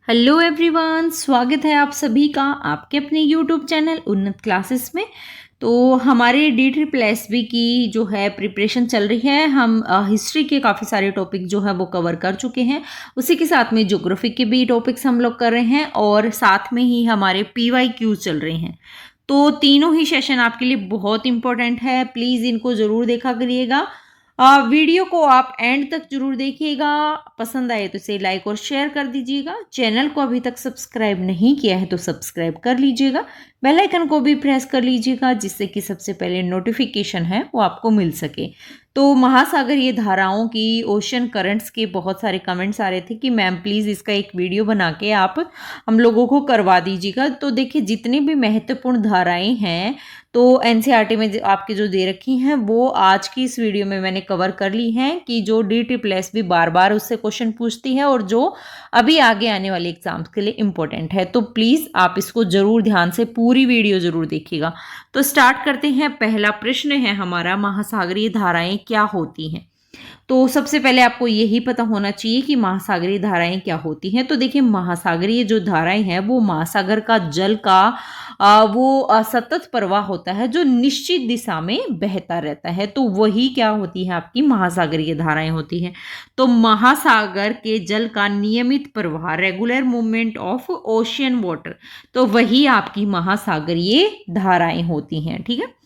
Hello everyone, स्वागत है आप सभी का आपके अपने यूट्यूब चैनल उन्नत क्लासेस में। तो हमारे DSSB की जो है प्रिपरेशन चल रही है। हम हिस्ट्री के काफ़ी सारे टॉपिक जो है वो कवर कर चुके हैं। उसी के साथ में ज्योग्राफी के भी टॉपिक्स हम लोग कर रहे हैं और साथ में ही हमारे PYQ चल रहे हैं। तो तीनों ही सेशन आपके लिए बहुत इंपॉर्टेंट है, प्लीज़ इनको ज़रूर देखा करिएगा। वीडियो को आप एंड तक जरूर देखिएगा। पसंद आए तो इसे लाइक और शेयर कर दीजिएगा। चैनल को अभी तक सब्सक्राइब नहीं किया है तो सब्सक्राइब कर लीजिएगा। बेल आइकन को भी प्रेस कर लीजिएगा जिससे कि सबसे पहले नोटिफिकेशन है वो आपको मिल सके। तो महासागरीय धाराओं की, ओशन करंट्स के बहुत सारे कमेंट्स आ रहे थे कि मैम प्लीज़ इसका एक वीडियो बना के आप हम लोगों को करवा दीजिएगा। तो देखिए, जितनी भी महत्वपूर्ण धाराएं हैं तो एनसीईआरटी में आपके जो दे रखी हैं वो आज की इस वीडियो में मैंने कवर कर ली हैं कि जो DSSB बार बार उससे क्वेश्चन पूछती है और जो अभी आगे आने वाले एग्जाम्स के लिए इंपॉर्टेंट है। तो प्लीज़ आप इसको ज़रूर ध्यान से पूरी वीडियो ज़रूर देखिएगा। तो स्टार्ट करते हैं। पहला प्रश्न है हमारा, महासागरीय धाराएं क्या होती हैं। तो सबसे पहले आपको यही पता होना चाहिए कि महासागरीय धाराएं क्या होती हैं। तो देखिए, महासागरीय जो धाराएं हैं वो महासागर का जल का वो सतत प्रवाह होता है जो निश्चित दिशा में बहता रहता है। तो वही क्या होती है, आपकी महासागरीय धाराएं होती हैं। तो महासागर के जल का नियमित प्रवाह, regular movement of ocean water, तो वही आपकी महासागरीय धाराएं होती हैं। ठीक है।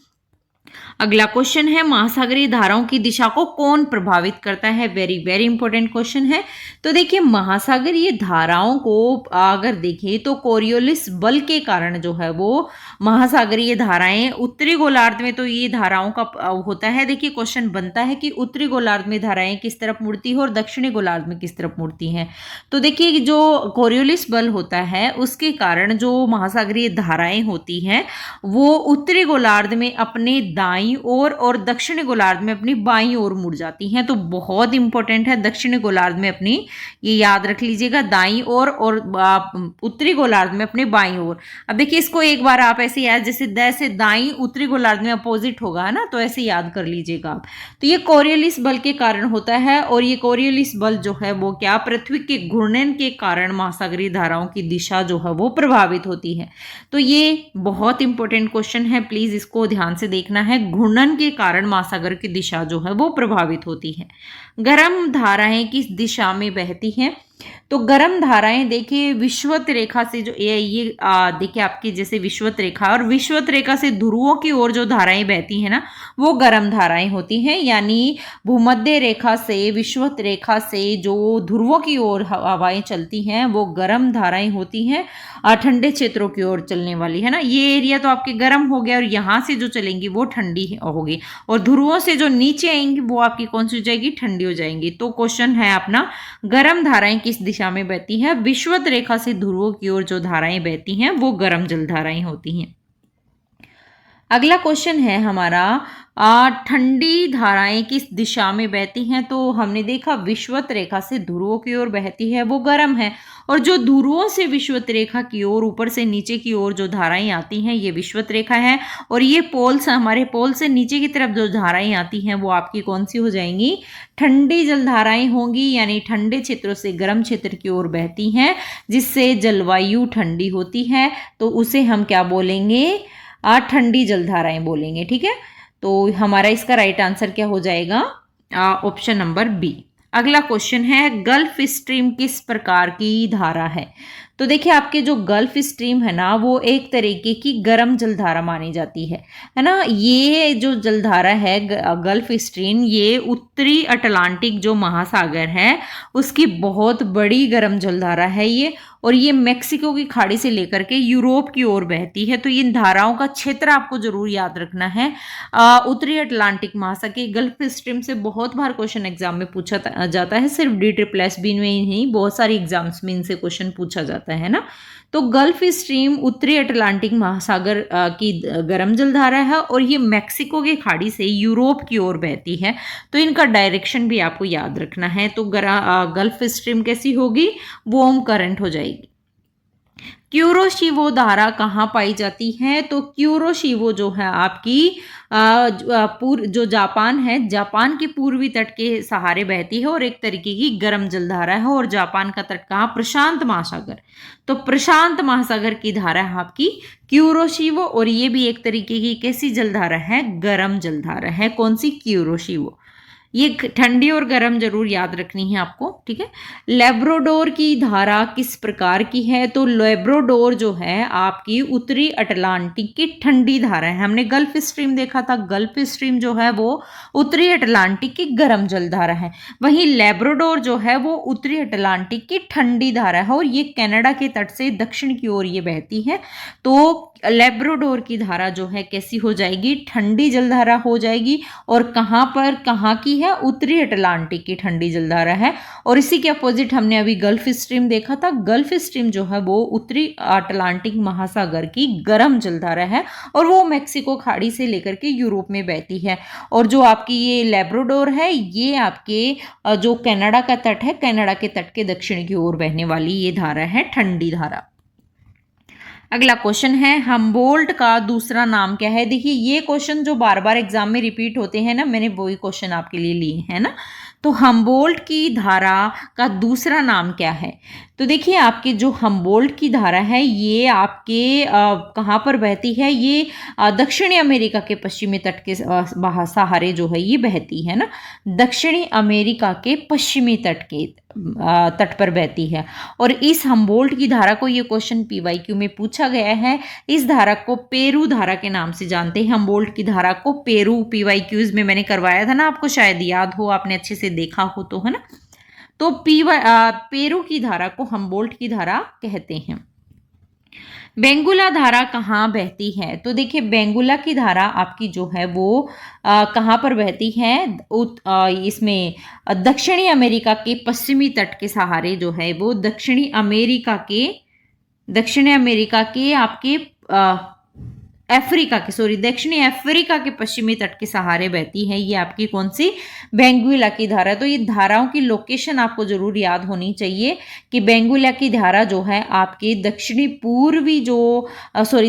अगला क्वेश्चन है, महासागरीय धाराओं की दिशा को कौन प्रभावित करता है। वेरी वेरी इंपॉर्टेंट क्वेश्चन है। तो देखिए, महासागरीय धाराओं को अगर देखें तो कोरियोलिस बल के कारण जो है वो महासागरीय धाराएं, उत्तरी गोलार्ध में तो ये धाराओं का होता है। देखिए, क्वेश्चन बनता है कि उत्तरी गोलार्ध में धाराएं किस तरफ मुड़ती है और दक्षिणी गोलार्ध में किस तरफ मुड़ती हैं। तो देखिए, जो कोरियोलिस बल होता है उसके कारण जो महासागरीय धाराएं होती हैं वो उत्तरी गोलार्ध में अपने दाईं ओर और दक्षिणी गोलार्ध में अपनी बाईं ओर मुड़ जाती हैं। तो बहुत इंपॉर्टेंट है, दक्षिणी गोलार्ध में अपनी, ये याद रख लीजिएगा, दाईं ओर और उत्तरी गोलार्ध में अपने बाईं ओर। अब देखिए, इसको एक बार आप ऐसे याद, जैसे दाईं उत्तरी गोलार्ध में अपोजिट होगा, है ना, तो ऐसे याद कर लीजिएगा आप। तो ये कोरियोलिस बल के कारण होता है और ये कोरियोलिस बल जो है वो क्या, पृथ्वी के घूर्णन के कारण महासागरीय धाराओं की दिशा जो है वो प्रभावित होती है। तो ये बहुत इंपॉर्टेंट क्वेश्चन है, प्लीज इसको ध्यान से देखना है। घूर्णन के कारण महासागर की दिशा जो है वो प्रभावित होती है। गर्म धाराएं किस दिशा में बहती हैं। तो गर्म धाराएं देखिए, विषुवत रेखा से जो ये देखिए आपकी, जैसे विषुवत रेखा और विषुवत रेखा से ध्रुवों की ओर जो धाराएं बहती हैं ना, वो गर्म धाराएं होती हैं। यानी भूमध्य रेखा से, विषुवत रेखा से जो ध्रुवों की ओर हवाएं चलती हैं वो गर्म धाराएं होती हैं, ठंडे क्षेत्रों की ओर चलने वाली, है ना। ये एरिया तो आपके गर्म हो गया और यहाँ से जो चलेंगी वो ठंडी होगी और ध्रुवों से जो नीचे आएंगी वो आपकी कौन सी हो जाएगी, ठंडी हो जाएंगी। तो क्वेश्चन है अपना, गर्म धाराएं किस दिशा में बहती है। विषुवत रेखा से ध्रुवों की ओर जो धाराएं बहती हैं वो गर्म जल धाराएं होती हैं। अगला क्वेश्चन है हमारा, ठंडी धाराएं किस दिशा में बहती हैं। तो हमने देखा विषुवत रेखा से ध्रुवों की ओर बहती है वो गर्म है, और जो ध्रुवों से विषुवत रेखा की ओर ऊपर से नीचे की ओर जो धाराएं आती हैं ये विषुवत रेखा है, और ये पोल से, हमारे पोल से नीचे की तरफ जो धाराएं आती हैं वो आपकी कौन सी हो जाएंगी, ठंडी जल धाराएं होंगी। यानी ठंडे क्षेत्रों से गर्म क्षेत्र की ओर बहती हैं जिससे जलवायु ठंडी होती है, तो उसे हम क्या बोलेंगे, ठंडी जलधाराएं बोलेंगे। ठीक है। तो हमारा इसका राइट आंसर क्या हो जाएगा, ऑप्शन नंबर बी। अगला क्वेश्चन है, गल्फ स्ट्रीम किस प्रकार की धारा है। तो देखिए, आपके जो गल्फ स्ट्रीम है ना वो एक तरीके की गर्म जलधारा मानी जाती है ना। ये जो जलधारा है गल्फ स्ट्रीम, ये उत्तरी अटलांटिक जो महासागर है उसकी बहुत बड़ी गर्म जलधारा है ये, और ये मेक्सिको की खाड़ी से लेकर के यूरोप की ओर बहती है। तो इन धाराओं का क्षेत्र आपको जरूर याद रखना है। उत्तरी अटलांटिक महासागर, गल्फ स्ट्रीम से बहुत बार क्वेश्चन एग्जाम में पूछा जाता है, सिर्फ DSSB में ही नहीं, बहुत सारी एग्जाम्स में इनसे क्वेश्चन पूछा जाता है ना। तो गल्फ स्ट्रीम उत्तरी अटलांटिक महासागर की गर्म जलधारा है और ये मेक्सिको की खाड़ी से यूरोप की ओर बहती है। तो इनका डायरेक्शन भी आपको याद रखना है। तो गल्फ स्ट्रीम कैसी होगी, वार्म करंट हो जाएगी। क्यूरोशिवो धारा कहाँ पाई जाती है? तो क्यूरोशिवो जो है आपकी जो जापान है, जापान के पूर्वी तट के सहारे बहती है और एक तरीके की गर्म जलधारा है। और जापान का तट कहाँ? प्रशांत महासागर। तो प्रशांत महासागर की धारा है आपकी क्यूरोशिवो, और ये भी एक तरीके की कैसी जलधारा है? गर्म जलधारा है। कौन सी? क्यूरोशिवो। ये ठंडी और गर्म जरूर याद रखनी है आपको, ठीक है। लेब्राडोर की धारा किस प्रकार की है? तो लेब्राडोर जो है आपकी उत्तरी अटलांटिक की ठंडी धारा है। हमने गल्फ स्ट्रीम देखा था, गल्फ स्ट्रीम जो है वो उत्तरी अटलांटिक की गर्म जल धारा है। वहीं लेब्राडोर जो है वो उत्तरी अटलांटिक की ठंडी धारा है, और ये कनाडा के तट से दक्षिण की ओर ये बहती है। तो लेब्राडोर की धारा जो है कैसी हो जाएगी? ठंडी जलधारा हो जाएगी। और कहाँ पर, कहाँ की है? उत्तरी अटलांटिक की ठंडी जलधारा है। और इसी के अपोजिट हमने अभी गल्फ स्ट्रीम देखा था। गल्फ स्ट्रीम जो है वो उत्तरी अटलांटिक महासागर की गर्म जलधारा है, और वो मेक्सिको खाड़ी से लेकर के यूरोप में बहती है। और जो आपकी ये लेब्राडोर है, ये आपके जो कनाडा का तट है, कनाडा के तट के दक्षिण की ओर बहने वाली ये धारा है ठंडी धारा। अगला क्वेश्चन है, हम्बोल्ट का दूसरा नाम क्या है? देखिए ये क्वेश्चन जो बार बार एग्जाम में रिपीट होते हैं ना, मैंने वही क्वेश्चन आपके लिए लिए हैं ना। तो हम्बोल्ट की धारा का दूसरा नाम क्या है? तो देखिए आपके जो हम्बोल्ट की धारा है ये आपके कहाँ पर बहती है? ये दक्षिणी अमेरिका के पश्चिमी तट के सहारे जो है ये बहती है ना। दक्षिणी अमेरिका के पश्चिमी तट के तट पर बहती है। और इस हम्बोल्ट की धारा को, ये क्वेश्चन पीवाईक्यू में पूछा गया है, इस धारा को पेरू धारा के नाम से जानते हैं। हम्बोल्ट की धारा को पेरू, पीवाईक्यूज में मैंने करवाया था ना, आपको शायद याद हो, आपने अच्छे से देखा हो तो, है ना। तो पेरू की धारा को हम्बोल्ट की धारा कहते हैं। बेंगुला धारा कहाँ बहती है? तो देखिए बेंगुला की धारा आपकी जो है वो कहाँ पर बहती है? इसमें दक्षिणी अमेरिका के पश्चिमी तट के सहारे जो है वो दक्षिणी अमेरिका के आपके दक्षिणी अफ्रीका के पश्चिमी तट के सहारे बहती है। ये आपकी कौन सी? बेंगुला की धारा। तो ये धाराओं की लोकेशन आपको जरूर याद होनी चाहिए कि बेंगुला की धारा जो है आपके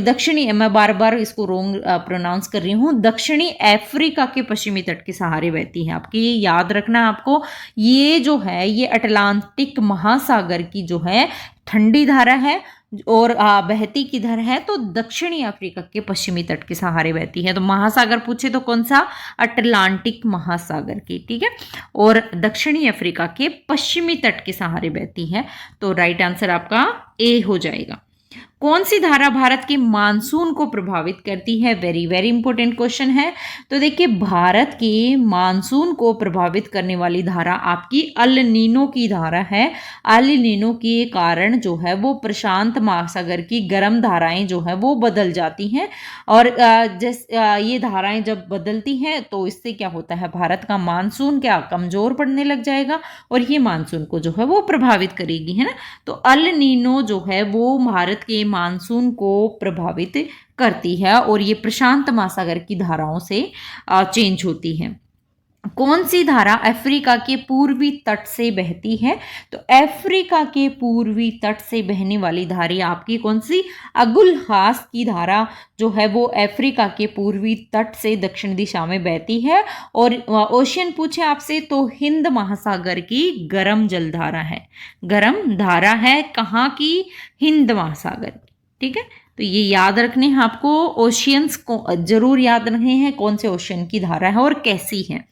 दक्षिणी, मैं बार बार इसको रोंग प्रोनाउंस कर रही हूँ, दक्षिणी अफ्रीका के पश्चिमी तट के सहारे बहती है आपकी। ये याद रखना आपको। ये जो है ये अटलांटिक महासागर की जो है ठंडी धारा है, और बहती किधर है? तो दक्षिणी अफ्रीका के पश्चिमी तट के सहारे बहती है। तो महासागर पूछे तो कौन सा? अटलांटिक महासागर की, ठीक है। और दक्षिणी अफ्रीका के पश्चिमी तट के सहारे बहती है। तो राइट आंसर आपका ए हो जाएगा। कौन सी धारा भारत के मानसून को प्रभावित करती है? वेरी वेरी इंपॉर्टेंट क्वेश्चन है। तो देखिए भारत के मानसून को प्रभावित करने वाली धारा आपकी अल नीनो की धारा है। अल नीनो के कारण जो है वो प्रशांत महासागर की गर्म धाराएं जो है वो बदल जाती हैं, और ये धाराएं जब बदलती हैं तो इससे क्या होता है? भारत का मानसून क्या कमजोर पड़ने लग जाएगा, और ये मानसून को जो है वो प्रभावित करेगी, है ना। तो अल नीनो जो है वो भारत के मानसून को प्रभावित करती है, और ये प्रशांत महासागर की धाराओं से चेंज होती है। कौन सी धारा अफ्रीका के पूर्वी तट से बहती है? तो अफ्रीका के पूर्वी तट से बहने वाली धारा आपकी कौन सी? अगुल हास की धारा जो है वो अफ्रीका के पूर्वी तट से दक्षिण दिशा में बहती है। और ओशियन पूछे आपसे तो हिंद महासागर की गर्म जलधारा है, गर्म धारा है कहाँ की? हिंद महासागर, ठीक है। तो ये याद रखने हैं आपको, ओशियंस को जरूर याद रखने हैं कौन से ओशियन की धारा है और कैसी है।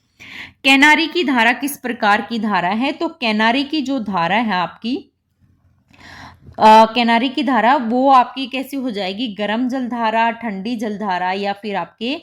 कैनारी की धारा किस प्रकार की धारा है? तो कैनारी की जो धारा है आपकी, कैनारी की धारा वो आपकी कैसी हो जाएगी? गर्म जलधारा, ठंडी जलधारा, या फिर आपके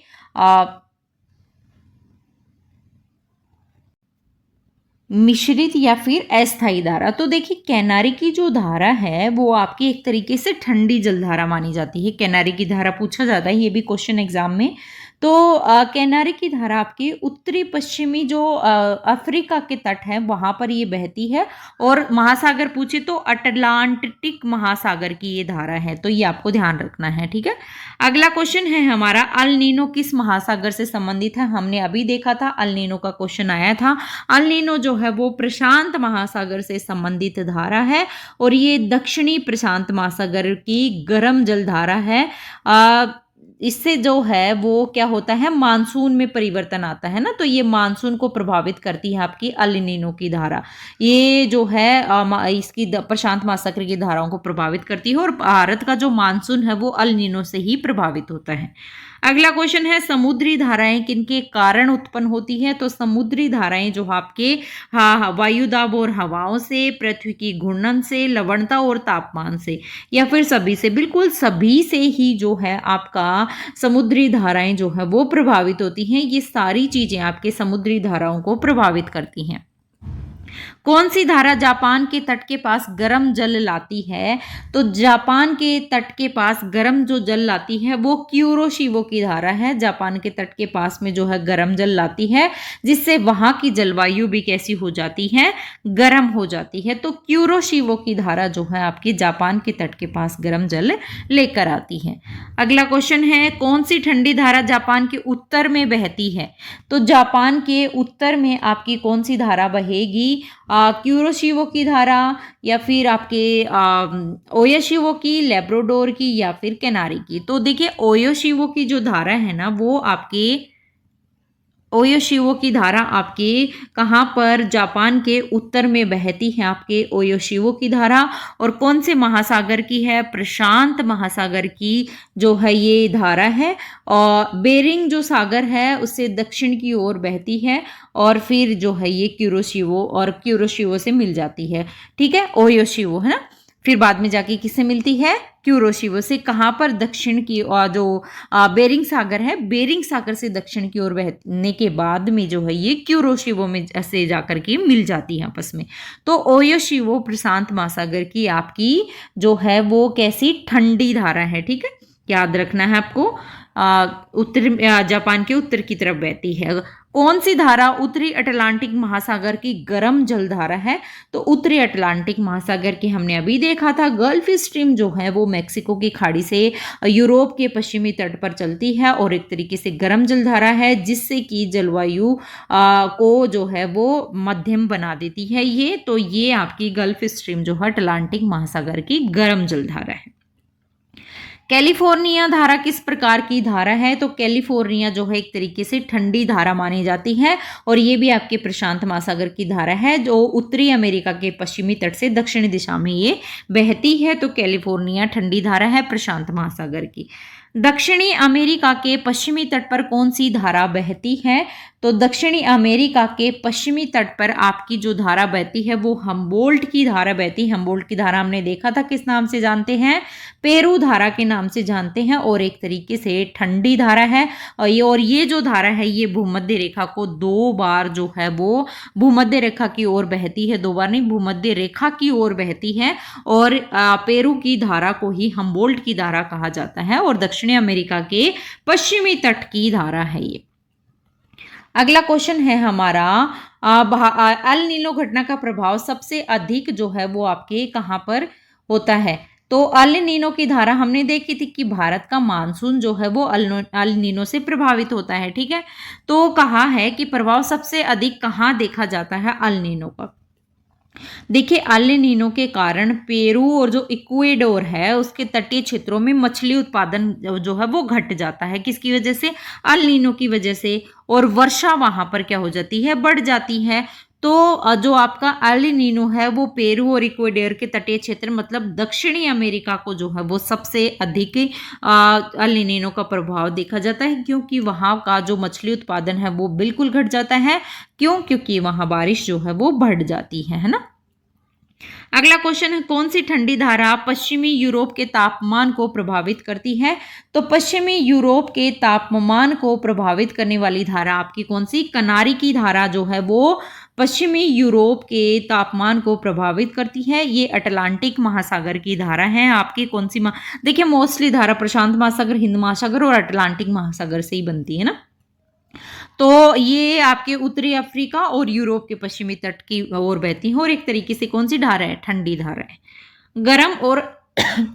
मिश्रित या फिर अस्थायी धारा। तो देखिए कैनारी की जो धारा है वो आपकी एक तरीके से ठंडी जलधारा मानी जाती है। कैनारी की धारा पूछा जाता है, ये भी क्वेश्चन एग्जाम में। तो कैनारी की धारा आपकी उत्तरी पश्चिमी जो अफ्रीका के तट है वहां पर ये बहती है, और महासागर पूछे तो अटलांटिक महासागर की ये धारा है, तो ये आपको ध्यान रखना है, ठीक है। अगला क्वेश्चन है हमारा, अल नीनो किस महासागर से संबंधित है। हमने अभी देखा था अल नीनो का क्वेश्चन आया था। अल नीनो जो है वो प्रशांत महासागर से संबंधित धारा है, और ये दक्षिणी प्रशांत महासागर की गर्म जल धारा है। इससे जो है वो क्या होता है, मानसून में परिवर्तन आता है ना, तो ये मानसून को प्रभावित करती है आपकी अल नीनो की धारा। ये जो है इसकी प्रशांत महासागर की धाराओं को प्रभावित करती है, और भारत का जो मानसून है वो अल नीनो से ही प्रभावित होता है। अगला क्वेश्चन है, समुद्री धाराएं किनके कारण उत्पन्न होती है। तो समुद्री धाराएं जो आपके वायुदाब और हवाओं से, पृथ्वी की घूर्णन से, लवणता और तापमान से, या फिर सभी से। बिल्कुल सभी से ही जो है आपका समुद्री धाराएं जो है वो प्रभावित होती हैं। ये सारी चीजें आपके समुद्री धाराओं को प्रभावित करती हैं। कौन सी धारा जापान के तट के पास गर्म जल लाती है। तो जापान के तट के पास गर्म जो जल लाती है वो क्यूरोशिवो की धारा है। जापान के तट के पास में जो है गर्म जल लाती है, जिससे वहां की जलवायु भी कैसी हो जाती है, गर्म हो जाती है। तो क्यूरोशिवो की धारा जो है आपकी जापान के तट के पास गर्म जल लेकर आती है। अगला क्वेश्चन है, कौन सी ठंडी धारा जापान के उत्तर में बहती है। तो जापान के उत्तर में आपकी कौन सी धारा बहेगी, क्यूरोशिवो की धारा, या फिर आपके ओयोशिवो की, लेब्राडोर की, या फिर कैनारी की। तो देखिए ओयोशिवो की जो धारा है ना वो आपके ओयोशिवो की धारा आपके कहाँ पर, जापान के उत्तर में बहती है आपके ओयोशिवो की धारा। और कौन से महासागर की है, प्रशांत महासागर की जो है ये धारा है। और बेरिंग जो सागर है उससे दक्षिण की ओर बहती है, और फिर जो है ये क्यूरोशिवो और क्यूरोशिवो से मिल जाती है, ठीक है। ओयोशिवो है ना, फिर बाद में जाके किससे मिलती है, क्यूरोशिवो से। कहाँ पर, दक्षिण की, और जो बेरिंग सागर है, बेरिंग सागर से दक्षिण की ओर बहने के बाद में जो है ये क्यूरोशिवो में से जाकर के मिल जाती है आपस में। तो ओयोशिवो प्रशांत महासागर की आपकी जो है वो कैसी, ठंडी धारा है, ठीक है, याद रखना है आपको। उत्तर जापान के उत्तर की तरफ बहती है। कौन सी धारा उत्तरी अटलांटिक महासागर की गर्म जलधारा है। तो उत्तरी अटलांटिक महासागर की हमने अभी देखा था, गल्फ स्ट्रीम जो है वो मैक्सिको की खाड़ी से यूरोप के पश्चिमी तट पर चलती है, और एक तरीके से गर्म जलधारा है, जिससे कि जलवायु को जो है वो मध्यम बना देती है ये। तो ये आपकी गल्फ स्ट्रीम जो है अटलांटिक महासागर की गर्म जलधारा है। कैलिफोर्निया धारा किस प्रकार की धारा है। तो कैलिफोर्निया जो है एक तरीके से ठंडी धारा मानी जाती है, और ये भी आपके प्रशांत महासागर की धारा है, जो उत्तरी अमेरिका के पश्चिमी तट से दक्षिणी दिशा में ये बहती है। तो कैलिफोर्निया ठंडी धारा है प्रशांत महासागर की। दक्षिणी अमेरिका के पश्चिमी तट पर कौन सी धारा बहती है। तो दक्षिणी अमेरिका के पश्चिमी तट पर आपकी जो धारा बहती है वो हम्बोल्ट की धारा बहती है। हम्बोल्ट की धारा हमने देखा था किस नाम से जानते हैं, पेरू धारा के नाम से जानते हैं, और एक तरीके से ठंडी धारा है। और ये जो धारा है ये भूमध्य रेखा को 2 बार जो है वो भूमध्य रेखा की ओर बहती है, 2 बार नहीं, भूमध्य रेखा की ओर बहती है, और पेरू की धारा को ही हम्बोल्ट की धारा कहा जाता है, और दक्षिणी अमेरिका के पश्चिमी तट की धारा है ये। अगला क्वेश्चन है हमारा, अल नीनो घटना का प्रभाव सबसे अधिक जो है वो आपके कहाँ पर होता है। तो अल नीनो की धारा हमने देखी थी कि भारत का मानसून जो है वो अल नीनो से प्रभावित होता है, ठीक है। तो कहा है कि प्रभाव सबसे अधिक कहाँ देखा जाता है अल नीनो का। देखिए अल नीनो के कारण पेरू और जो इक्वेडोर है उसके तटीय क्षेत्रों में मछली उत्पादन जो है वो घट जाता है। किसकी वजह से, अल नीनो की वजह से, और वर्षा वहां पर क्या हो जाती है, बढ़ जाती है। तो जो आपका अल नीनो है वो पेरू और इक्वेडोर के तटीय क्षेत्र मतलब दक्षिणी अमेरिका को जो है वो सबसे अधिक अल नीनो का प्रभाव देखा जाता है, क्योंकि वहां का जो मछली उत्पादन है वो बिल्कुल घट जाता है। क्यों, क्योंकि वहां बारिश जो है वो बढ़ जाती है ना। अगला क्वेश्चन है, कौन सी ठंडी धारा पश्चिमी यूरोप के तापमान को प्रभावित करती है। तो पश्चिमी यूरोप के तापमान को प्रभावित करने वाली धारा आपकी कौन सी, कनारी की धारा जो है वो पश्चिमी यूरोप के तापमान को प्रभावित करती है? ये अटलांटिक महासागर की धारा है। आपकी कौन सी देखिए मोस्टली धारा प्रशांत महासागर, हिंद महासागर और अटलांटिक महासागर से ही बनती है ना। तो ये आपके उत्तरी अफ्रीका और यूरोप के पश्चिमी तट की ओर बहती है और एक तरीके से कौन सी धारा है? ठंडी धारा है। गर्म और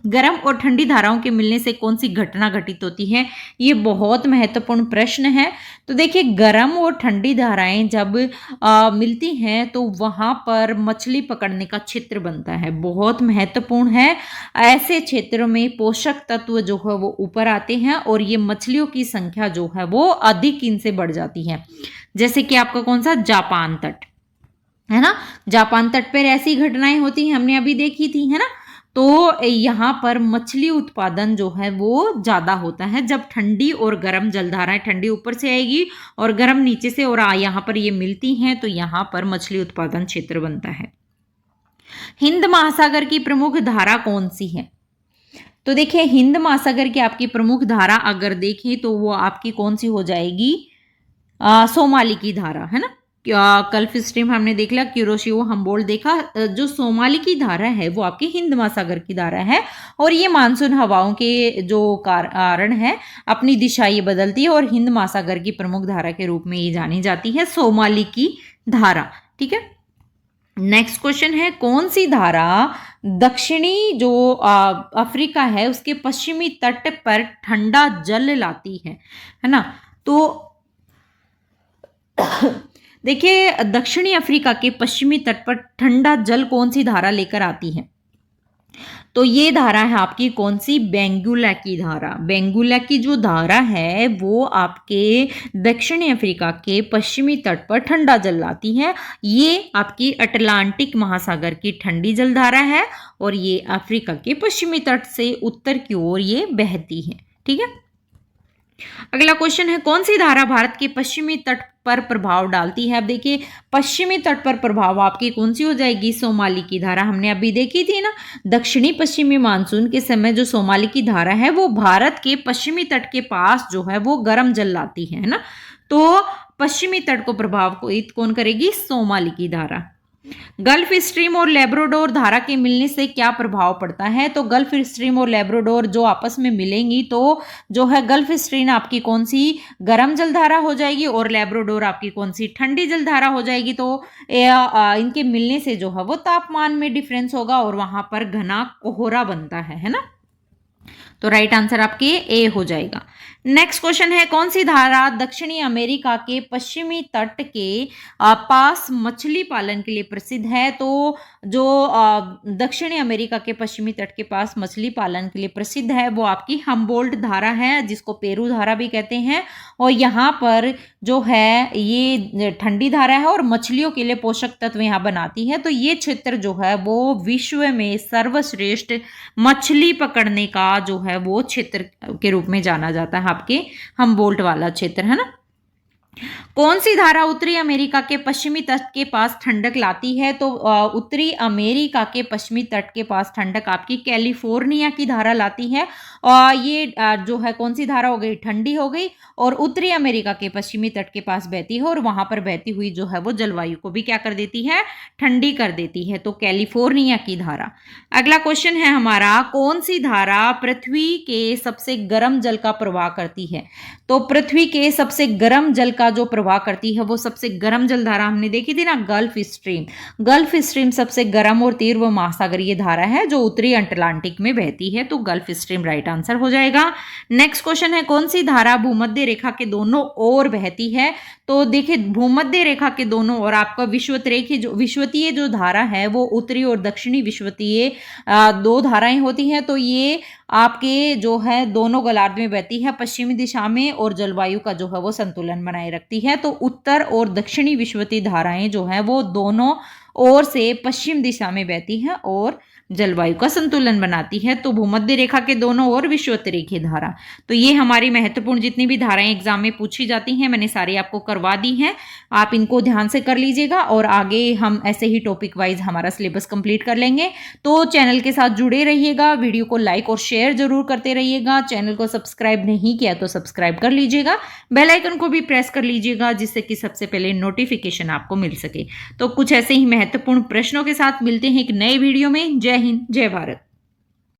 गर्म और ठंडी धाराओं के मिलने से कौन सी घटना घटित होती है? ये बहुत महत्वपूर्ण प्रश्न है। तो देखिए गर्म और ठंडी धाराएं जब मिलती हैं तो वहां पर मछली पकड़ने का क्षेत्र बनता है, बहुत महत्वपूर्ण है। ऐसे क्षेत्रों में पोषक तत्व जो है वो ऊपर आते हैं और ये मछलियों की संख्या जो है वो अधिक इनसे बढ़ जाती है। जैसे कि आपका कौन सा? जापान तट है ना। जापान तट पर ऐसी घटनाएं होती हैं, हमने अभी देखी थी, है ना। तो यहाँ पर मछली उत्पादन जो है वो ज़्यादा होता है जब ठंडी और गर्म जलधाराएं, ठंडी ऊपर से आएगी और गर्म नीचे से, और यहाँ पर ये मिलती हैं तो यहाँ पर मछली उत्पादन क्षेत्र बनता है। हिंद महासागर की प्रमुख धारा कौन सी है? तो देखिए हिंद महासागर की आपकी प्रमुख धारा अगर देखें तो वो आपकी कौन सी हो जाएगी? सोमाली की धारा, है ना। गल्फ स्ट्रीम हमने देख लिया, क्यूरोशियो हम्बोल्ट देखा। जो सोमाली की धारा है वो आपकी हिंद महासागर की धारा है और ये मानसून हवाओं के जो कारण है अपनी दिशा ये बदलती है और हिंद महासागर की प्रमुख धारा के रूप में ये जानी जाती है, सोमाली की धारा। ठीक है, नेक्स्ट क्वेश्चन है कौन सी धारा दक्षिणी जो अफ्रीका है उसके पश्चिमी तट पर ठंडा जल लाती है ना। तो देखिए दक्षिणी अफ्रीका के पश्चिमी तट पर ठंडा जल कौन सी धारा लेकर आती है? तो ये धारा है आपकी कौन सी? बेंगुला की धारा। बेंगुला की जो धारा है वो आपके दक्षिणी अफ्रीका के पश्चिमी तट पर ठंडा जल लाती है। ये आपकी अटलांटिक महासागर की ठंडी जल धारा है और ये अफ्रीका के पश्चिमी तट से उत्तर की ओर ये बहती है। ठीक है, अगला क्वेश्चन है कौन सी धारा भारत के पश्चिमी तट पर प्रभाव डालती है? अब देखिए पश्चिमी तट पर प्रभाव आपकी कौन सी हो जाएगी? सोमाली की धारा। हमने अभी देखी थी ना, दक्षिणी पश्चिमी मानसून के समय जो सोमाली की धारा है वो भारत के पश्चिमी तट के पास जो है वो गर्म जल लाती है ना। तो पश्चिमी तट को प्रभावित कौन करेगी? सोमाली की धारा। गल्फ स्ट्रीम और लेब्राडोर धारा के मिलने से क्या प्रभाव पड़ता है? तो गल्फ स्ट्रीम और लेब्राडोर जो आपस में मिलेंगी तो जो है गल्फ स्ट्रीम आपकी कौन सी? गर्म जलधारा हो जाएगी और लेब्राडोर आपकी कौन सी? ठंडी जलधारा हो जाएगी। तो इनके मिलने से जो है वो तापमान में डिफरेंस होगा और वहां पर घना कोहरा बनता है ना। तो राइट आंसर आपके ए हो जाएगा। नेक्स्ट क्वेश्चन है कौन सी धारा दक्षिणी अमेरिका के पश्चिमी तट के पास मछली पालन के लिए प्रसिद्ध है? तो जो दक्षिणी अमेरिका के पश्चिमी तट के पास मछली पालन के लिए प्रसिद्ध है वो आपकी हम्बोल्ट धारा है, जिसको पेरू धारा भी कहते हैं। और यहाँ पर जो है ये ठंडी धारा है और मछलियों के लिए पोषक तत्व यहाँ बनाती है। तो ये क्षेत्र जो है वो विश्व में सर्वश्रेष्ठ मछली पकड़ने का जो है वो क्षेत्र के रूप में जाना जाता है, आपके हम्बोल्ट वाला क्षेत्र, है ना। कौन सी धारा उत्तरी अमेरिका के पश्चिमी तट के पास ठंडक लाती है? तो उत्तरी अमेरिका के पश्चिमी तट के पास ठंडक आपकी कैलिफोर्निया की धारा लाती है। और ये जो है कौन सी धारा हो गई? ठंडी हो गई और उत्तरी अमेरिका के पश्चिमी तट के पास बहती है और वहां पर बहती हुई जो है वो जलवायु को भी क्या कर देती है? ठंडी कर देती है। तो कैलिफोर्निया की धारा। अगला क्वेश्चन है हमारा कौन सी धारा पृथ्वी के सबसे गर्म जल का प्रवाह करती है? तो पृथ्वी के सबसे गर्म जल का जो प्रवाह करती है वो सबसे गर्म जलधारा हमने देखी थी ना, गल्फ स्ट्रीम। गल्फ स्ट्रीम सबसे गर्म और तीव्र महासागरीय धारा है जो उत्तरी अटलांटिक में बहती है। तो गल्फ स्ट्रीम राइट आंसर हो जाएगा। नेक्स्ट क्वेश्चन है कौन सी धारा भूमध्य रेखा के दोनों ओर बहती है? तो देखिए भूमध्य रेखा के दोनों ओर आपका विषुवतीय जो धारा है वो उत्तरी और दक्षिणी विषुवतीय दो धाराएं होती हैं। तो ये आपके जो है दोनों गोलार्ध में बहती है पश्चिमी दिशा में और जलवायु का जो है वो संतुलन बनाए रखती है। तो उत्तर और दक्षिणी विषुवतीय धाराएं जो है वो दोनों ओर से पश्चिम दिशा में बहती हैं और जलवायु का संतुलन बनाती है। तो भूमध्य रेखा के दोनों ओर विषुवत-रेखीय धारा। तो ये हमारी महत्वपूर्ण जितनी भी धाराएं एग्जाम में पूछी जाती हैं मैंने सारी आपको करवा दी हैं। आप इनको ध्यान से कर लीजिएगा और आगे हम ऐसे ही टॉपिक वाइज हमारा सिलेबस कंप्लीट कर लेंगे। तो चैनल के साथ जुड़े रहिएगा, वीडियो को लाइक और शेयर जरूर करते रहिएगा। चैनल को सब्सक्राइब नहीं किया तो सब्सक्राइब कर लीजिएगा, बेल आइकन को भी प्रेस कर लीजिएगा जिससे कि सबसे पहले नोटिफिकेशन आपको मिल सके। तो कुछ ऐसे ही महत्वपूर्ण प्रश्नों के साथ मिलते हैं एक नए वीडियो में। जय हिंद, जय भारत।